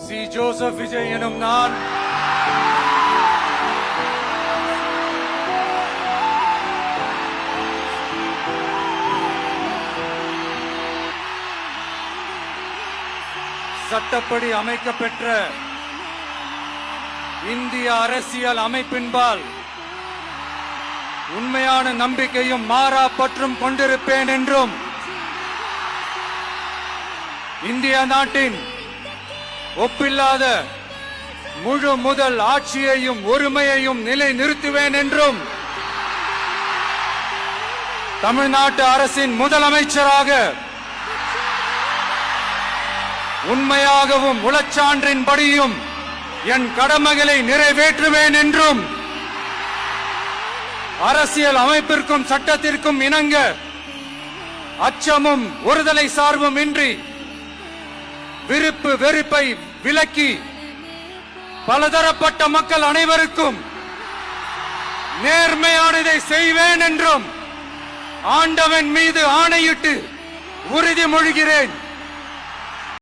C. Joseph Vijay எனும் நான் சட்டப்படி அமைக்கப்பெற்ற இந்திய அரசியல் அமைப்பின்பால் உண்மையான நம்பிக்கையும் மாறா பற்றும் கொண்டிருப்பேன் என்றும் இந்திய நாட்டின் ஒப்பில்லாத முழு முதல் ஆட்சியையும் ஒருமையையும் நிலை நிறுத்துவேன் என்றும் தமிழ்நாட்டு அரசின் முதலமைச்சராக உண்மையாகவும் உளச்சான்றின்படியும் என் கடமைகளை நிறைவேற்றுவேன் என்றும் அரசியல் அமைப்பிற்கும் சட்டத்திற்கும் இணங்க அச்சமும் ஒருதலை சார்பும் இன்றி விருப்பு வெறுப்பை விலக்கி பலதரப்பட்ட மக்கள் அனைவருக்கும் நேர்மையானதை செய்வேன் என்றும் ஆண்டவன் மீது ஆணையிட்டு உறுதிமொழிகிறேன்.